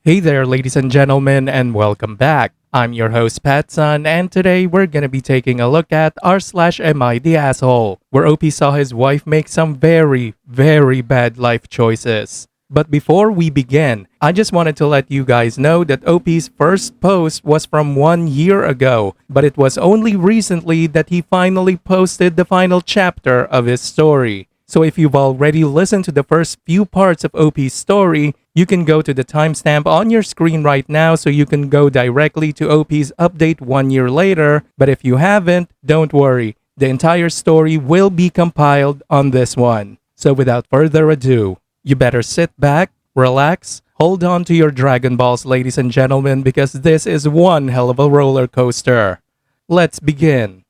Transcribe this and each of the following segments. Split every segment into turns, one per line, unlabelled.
Hey there, ladies and gentlemen, and welcome back. I'm your host, PattSun, and today we're gonna be taking a look at r/am I the asshole, where OP saw his wife make some very bad life choices. But before we begin, I just wanted to let you guys know that OP's first post was from 1 year ago, but it was only recently that he finally posted the final chapter of his story. So if you've already listened to the first few parts of OP's story, you can go to the timestamp on your screen right now so you can go directly to OP's update 1 year later. But if you haven't, don't worry. The entire story will be compiled on this one. So without further ado, you better sit back, relax, hold on to your Dragon Balls, ladies and gentlemen, because this is one hell of a roller coaster. Let's begin.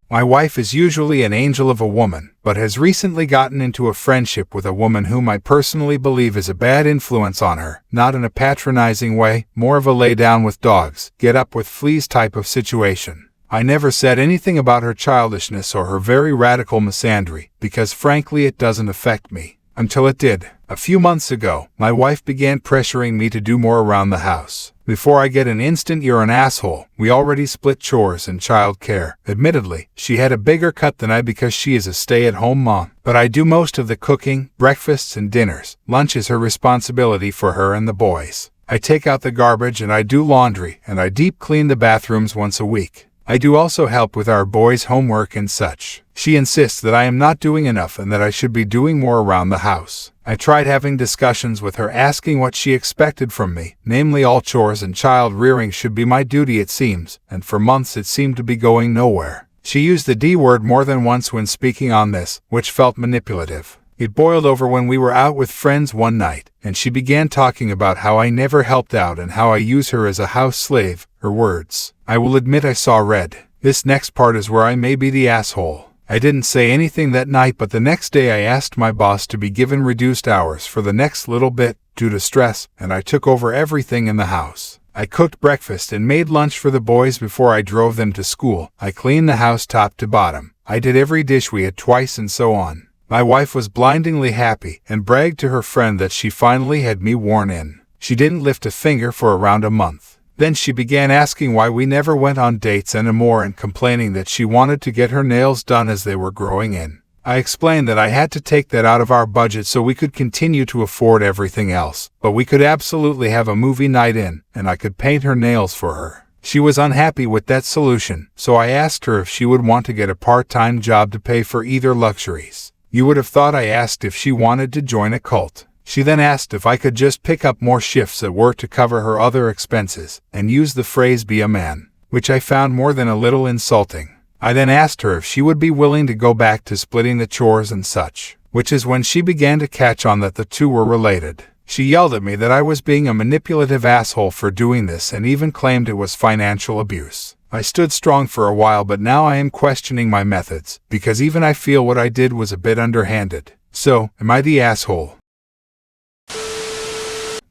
My wife is usually an angel of a woman, but has recently gotten into a friendship with a woman whom I personally believe is a bad influence on her, not in a patronizing way, more of a lay down with dogs, get up with fleas type of situation. I never said anything about her childishness or her very radical misandry, because frankly it doesn't affect me. Until it did. A few months ago, my wife began pressuring me to do more around the house. Before I get an instant "you're an asshole," we already split chores and child care. Admittedly, she had a bigger cut than I because she is a stay-at-home mom. But I do most of the cooking, breakfasts and dinners. Lunch is her responsibility for her and the boys. I take out the garbage and I do laundry, and I deep clean the bathrooms once a week. I do also help with our boys' homework and such. She insists that I am not doing enough and that I should be doing more around the house. I tried having discussions with her asking what she expected from me, namely all chores and child rearing should be my duty it seems, and for months it seemed to be going nowhere. She used the D word more than once when speaking on this, which felt manipulative. It boiled over when we were out with friends one night, and she began talking about how I never helped out and how I use her as a house slave, her words. I will admit I saw red. This next part is where I may be the asshole. I didn't say anything that night, but the next day I asked my boss to be given reduced hours for the next little bit, due to stress, and I took over everything in the house. I cooked breakfast and made lunch for the boys before I drove them to school. I cleaned the house top to bottom. I did every dish we had twice and so on. My wife was blindingly happy and bragged to her friend that she finally had me worn in. She didn't lift a finger for around a month. Then she began asking why we never went on dates anymore and complaining that she wanted to get her nails done as they were growing in. I explained that I had to take that out of our budget so we could continue to afford everything else, but we could absolutely have a movie night in, and I could paint her nails for her. She was unhappy with that solution, so I asked her if she would want to get a part-time job to pay for either luxuries. You would have thought I asked if she wanted to join a cult. She then asked if I could just pick up more shifts at work to cover her other expenses, and use the phrase "be a man," which I found more than a little insulting. I then asked her if she would be willing to go back to splitting the chores and such, which is when she began to catch on that the two were related. She yelled at me that I was being a manipulative asshole for doing this and even claimed it was financial abuse. I stood strong for a while, but now I am questioning my methods, because even I feel what I did was a bit underhanded. So, am I the asshole?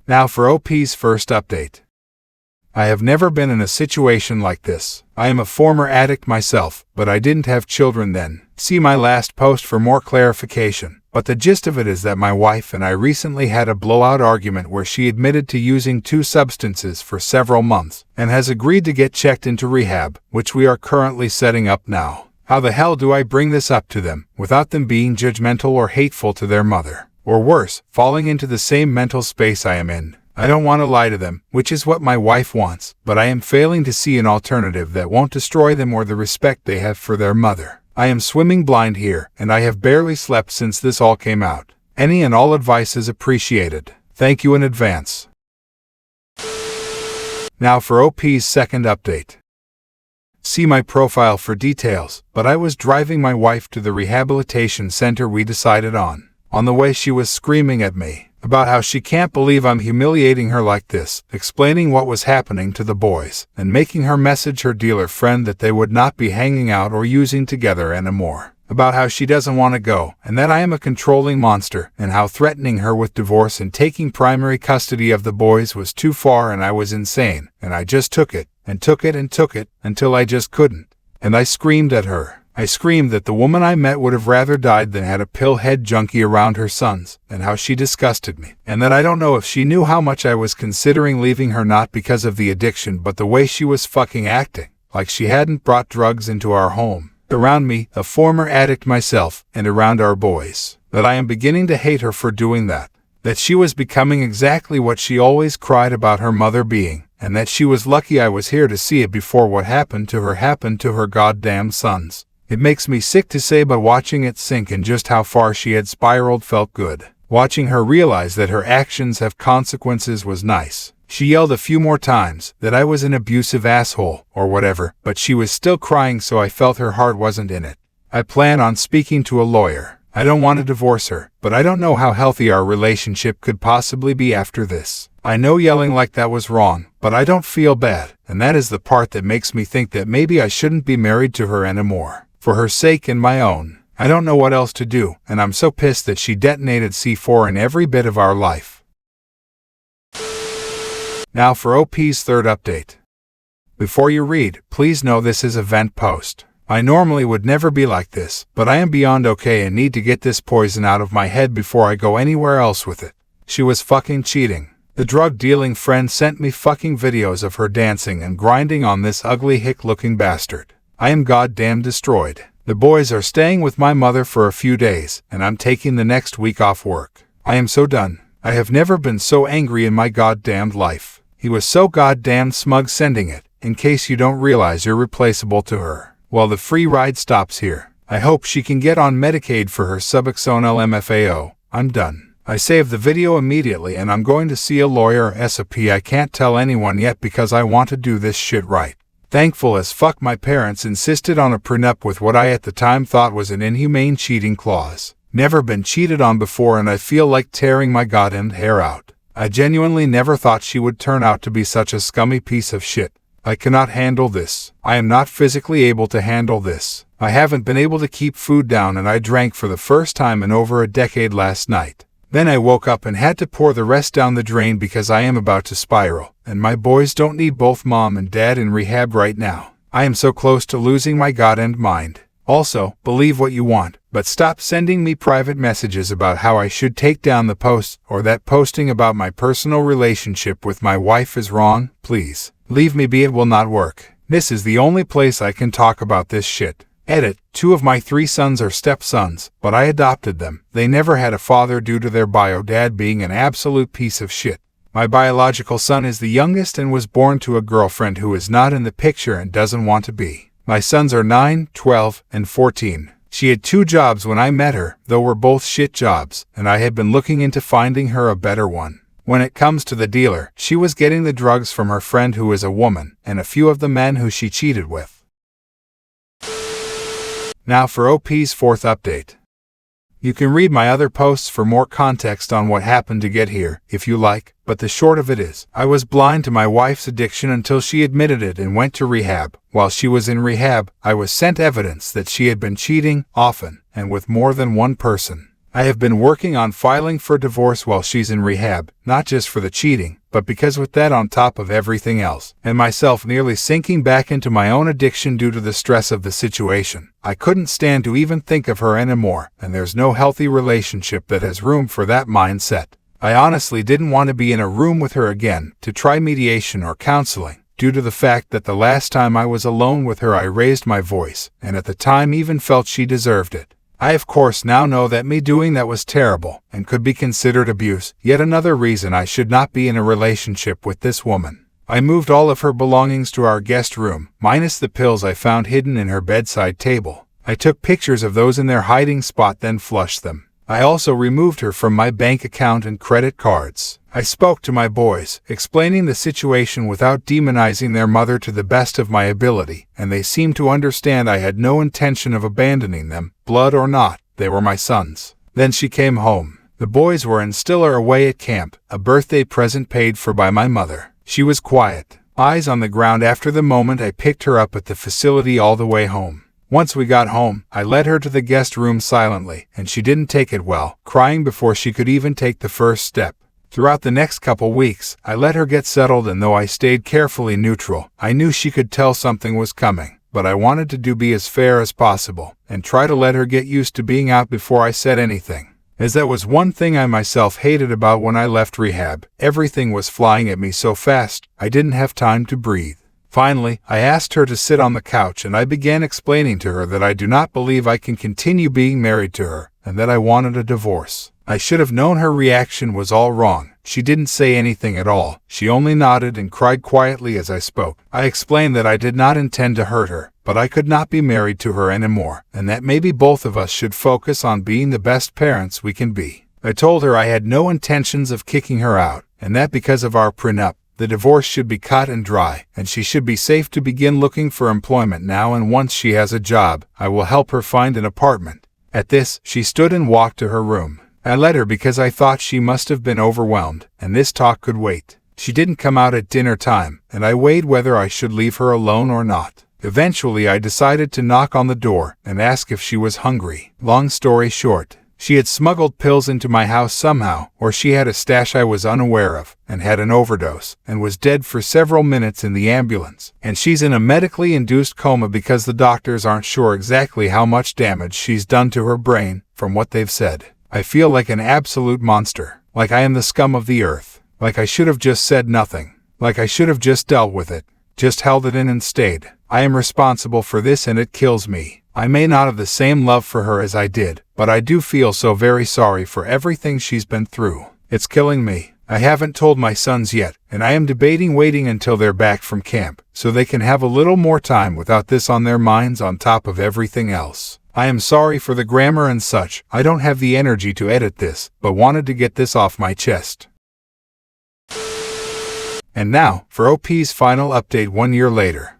Now for OP's first update. I have never been in a situation like this. I am a former addict myself, but I didn't have children then. See my last post for more clarification. But the gist of it is that my wife and I recently had a blowout argument where she admitted to using 2 substances for several months, and has agreed to get checked into rehab, which we are currently setting up now. How the hell do I bring this up to them, without them being judgmental or hateful to their mother? Or worse, falling into the same mental space I am in. I don't want to lie to them, which is what my wife wants, but I am failing to see an alternative that won't destroy them or the respect they have for their mother. I am swimming blind here, and I have barely slept since this all came out. Any and all advice is appreciated. Thank you in advance. Now for OP's second update. See my profile for details, but I was driving my wife to the rehabilitation center we decided on. On the way she was screaming at me about how she can't believe I'm humiliating her like this, explaining what was happening to the boys, and making her message her dealer friend that they would not be hanging out or using together anymore. About how she doesn't want to go, and that I am a controlling monster, and how threatening her with divorce and taking primary custody of the boys was too far and I was insane, and I just took it, and took it, and took it, until I just couldn't. And I screamed at her. I screamed that the woman I met would have rather died than had a pill-head junkie around her sons, and how she disgusted me, and that I don't know if she knew how much I was considering leaving her, not because of the addiction but the way she was fucking acting, like she hadn't brought drugs into our home. Around me, a former addict myself, and around our boys, that I am beginning to hate her for doing that. That she was becoming exactly what she always cried about her mother being, and that she was lucky I was here to see it before what happened to her goddamn sons. It makes me sick to say, but watching it sink in just how far she had spiraled felt good. Watching her realize that her actions have consequences was nice. She yelled a few more times that I was an abusive asshole, or whatever, but she was still crying, so I felt her heart wasn't in it. I plan on speaking to a lawyer. I don't want to divorce her, but I don't know how healthy our relationship could possibly be after this. I know yelling like that was wrong, but I don't feel bad, and that is the part that makes me think that maybe I shouldn't be married to her anymore. For her sake and my own. I don't know what else to do, and I'm so pissed that she detonated C4 in every bit of our life. Now for OP's third update. Before you read, please know this is a vent post. I normally would never be like this, but I am beyond okay and need to get this poison out of my head before I go anywhere else with it. She was fucking cheating. The drug-dealing friend sent me fucking videos of her dancing and grinding on this ugly hick-looking bastard. I am goddamn destroyed. The boys are staying with my mother for a few days, and I'm taking the next week off work. I am so done. I have never been so angry in my goddamned life. He was so goddamn smug sending it, in case you don't realize you're replaceable to her. Well, the free ride stops here. I hope she can get on Medicaid for her Suboxone LMFAO. I'm done. I saved the video immediately and I'm going to see a lawyer or SOP. I can't tell anyone yet because I want to do this shit right. Thankful as fuck my parents insisted on a prenup with what I at the time thought was an inhumane cheating clause. Never been cheated on before and I feel like tearing my goddamn hair out. I genuinely never thought she would turn out to be such a scummy piece of shit. I cannot handle this. I am not physically able to handle this. I haven't been able to keep food down and I drank for the first time in over a decade last night. Then I woke up and had to pour the rest down the drain because I am about to spiral, and my boys don't need both mom and dad in rehab right now. I am so close to losing my goddamn mind. Also, believe what you want, but stop sending me private messages about how I should take down the post or that posting about my personal relationship with my wife is wrong, please. Leave me be, it will not work. This is the only place I can talk about this shit. Edit, 2 of my 3 sons are stepsons, but I adopted them. They never had a father due to their bio dad being an absolute piece of shit. My biological son is the youngest and was born to a girlfriend who is not in the picture and doesn't want to be. My sons are 9, 12, and 14. She had 2 jobs when I met her, though were both shit jobs, and I had been looking into finding her a better one. When it comes to the dealer, she was getting the drugs from her friend who is a woman, and a few of the men who she cheated with. Now for OP's 4th update. You can read my other posts for more context on what happened to get here, if you like, but the short of it is, I was blind to my wife's addiction until she admitted it and went to rehab. While she was in rehab, I was sent evidence that she had been cheating, often, and with more than one person. I have been working on filing for divorce while she's in rehab, not just for the cheating, but because with that on top of everything else, and myself nearly sinking back into my own addiction due to the stress of the situation, I couldn't stand to even think of her anymore, and there's no healthy relationship that has room for that mindset. I honestly didn't want to be in a room with her again, to try mediation or counseling, due to the fact that the last time I was alone with her I raised my voice, and at the time even felt she deserved it. I of course now know that me doing that was terrible, and could be considered abuse, yet another reason I should not be in a relationship with this woman. I moved all of her belongings to our guest room, minus the pills I found hidden in her bedside table. I took pictures of those in their hiding spot then flushed them. I also removed her from my bank account and credit cards. I spoke to my boys, explaining the situation without demonizing their mother to the best of my ability, and they seemed to understand I had no intention of abandoning them, blood or not, they were my sons. Then she came home. The boys were and still are away at camp, a birthday present paid for by my mother. She was quiet, eyes on the ground after the moment I picked her up at the facility all the way home. Once we got home, I led her to the guest room silently, and she didn't take it well, crying before she could even take the first step. Throughout the next couple weeks, I let her get settled, and though I stayed carefully neutral, I knew she could tell something was coming. but I wanted to be as fair as possible and try to let her get used to being out before I said anything. As that was one thing I myself hated about when I left rehab. Everything was flying at me so fast, I didn't have time to breathe. Finally, I asked her to sit on the couch and I began explaining to her that I do not believe I can continue being married to her and that I wanted a divorce. I should have known her reaction was all wrong. She didn't say anything at all. She only nodded and cried quietly as I spoke. I explained that I did not intend to hurt her, but I could not be married to her anymore, and that maybe both of us should focus on being the best parents we can be. I told her I had no intentions of kicking her out, and that because of our prenup, the divorce should be cut and dry, and she should be safe to begin looking for employment now, and once she has a job, I will help her find an apartment. At this, she stood and walked to her room. I let her because I thought she must have been overwhelmed, and this talk could wait. She didn't come out at dinner time, and I weighed whether I should leave her alone or not. Eventually I decided to knock on the door and ask if she was hungry. Long story short, she had smuggled pills into my house somehow, or she had a stash I was unaware of, and had an overdose, and was dead for several minutes in the ambulance. And she's in a medically induced coma because the doctors aren't sure exactly how much damage she's done to her brain, from what they've said. I feel like an absolute monster, like I am the scum of the earth, like I should have just said nothing, like I should have just dealt with it, just held it in and stayed. I am responsible for this and it kills me. I may not have the same love for her as I did, but I do feel so very sorry for everything she's been through. It's killing me. I haven't told my sons yet, and I am debating waiting until they're back from camp, so they can have a little more time without this on their minds on top of everything else. I am sorry for the grammar and such. I don't have the energy to edit this, but wanted to get this off my chest. And now, for OP's final update 1 year later.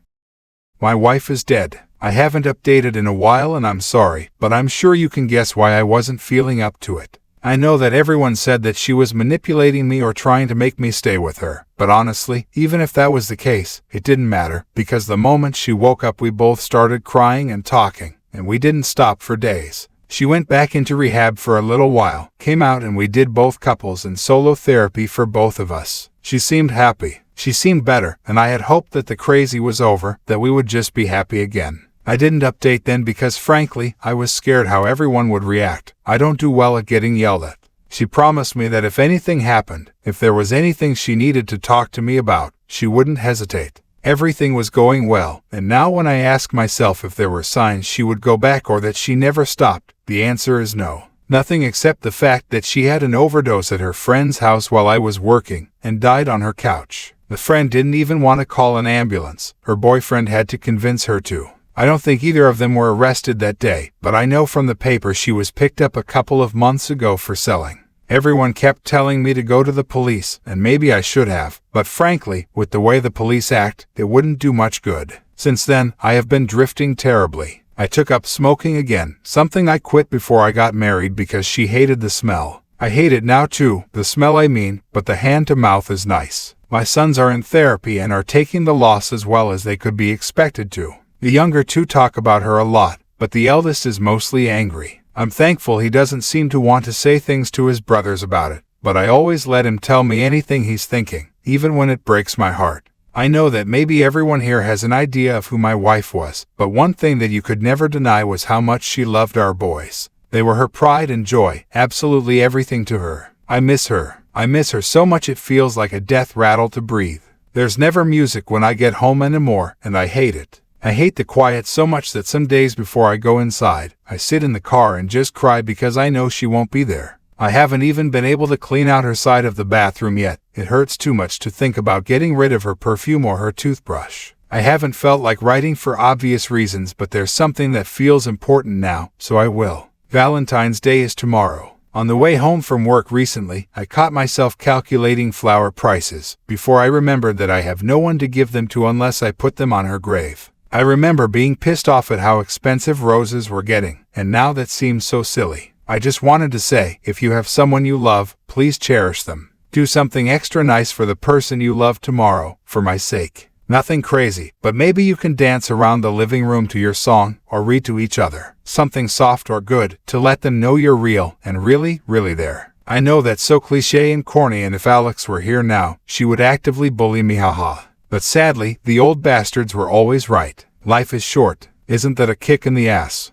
My wife is dead. I haven't updated in a while and I'm sorry, but I'm sure you can guess why I wasn't feeling up to it. I know that everyone said that she was manipulating me or trying to make me stay with her, but honestly, even if that was the case, it didn't matter, because the moment she woke up we both started crying and talking. And we didn't stop for days. She went back into rehab for a little while, came out and we did both couples and solo therapy for both of us. She seemed happy. She seemed better, and I had hoped that the crazy was over, that we would just be happy again. I didn't update then because frankly, I was scared how everyone would react. I don't do well at getting yelled at. She promised me that if anything happened, if there was anything she needed to talk to me about, she wouldn't hesitate. Everything was going well, and now when I ask myself if there were signs she would go back or that she never stopped, the answer is no. Nothing except the fact that she had an overdose at her friend's house while I was working, and died on her couch. The friend didn't even want to call an ambulance. Her boyfriend had to convince her to. I don't think either of them were arrested that day, but I know from the paper she was picked up a couple of months ago for selling. Everyone kept telling me to go to the police, and maybe I should have, but frankly, with the way the police act, it wouldn't do much good. Since then, I have been drifting terribly. I took up smoking again, something I quit before I got married because she hated the smell. I hate it now too, the smell I mean, but the hand to mouth is nice. My sons are in therapy and are taking the loss as well as they could be expected to. The younger two talk about her a lot, but the eldest is mostly angry. I'm thankful he doesn't seem to want to say things to his brothers about it, but I always let him tell me anything he's thinking, even when it breaks my heart. I know that maybe everyone here has an idea of who my wife was, but one thing that you could never deny was how much she loved our boys. They were her pride and joy, absolutely everything to her. I miss her. I miss her so much it feels like a death rattle to breathe. There's never music when I get home anymore, and I hate it. I hate the quiet so much that some days before I go inside, I sit in the car and just cry because I know she won't be there. I haven't even been able to clean out her side of the bathroom yet. It hurts too much to think about getting rid of her perfume or her toothbrush. I haven't felt like writing for obvious reasons, but there's something that feels important now, so I will. Valentine's Day is tomorrow. On the way home from work recently, I caught myself calculating flower prices, before I remembered that I have no one to give them to unless I put them on her grave. I remember being pissed off at how expensive roses were getting, and now that seems so silly. I just wanted to say, if you have someone you love, please cherish them. Do something extra nice for the person you love tomorrow, for my sake. Nothing crazy, but maybe you can dance around the living room to your song, or read to each other. Something soft or good, to let them know you're real, and really, really there. I know that's so cliche and corny, and if Alex were here now, she would actively bully me, haha. But sadly, the old bastards were always right. Life is short. Isn't that a kick in the ass?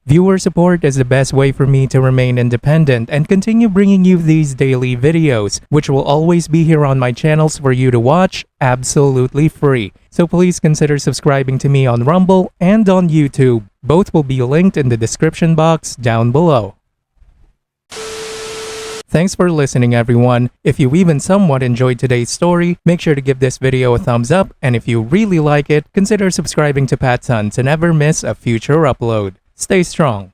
Viewer support is the best way for me to remain independent and continue bringing you these daily videos, which will always be here on my channels for you to watch absolutely free. So please consider subscribing to me on Rumble and on YouTube. Both will be linked in the description box down below. Thanks for listening, everyone. If you even somewhat enjoyed today's story, make sure to give this video a thumbs up, and if you really like it, consider subscribing to PattSun to never miss a future upload. Stay strong.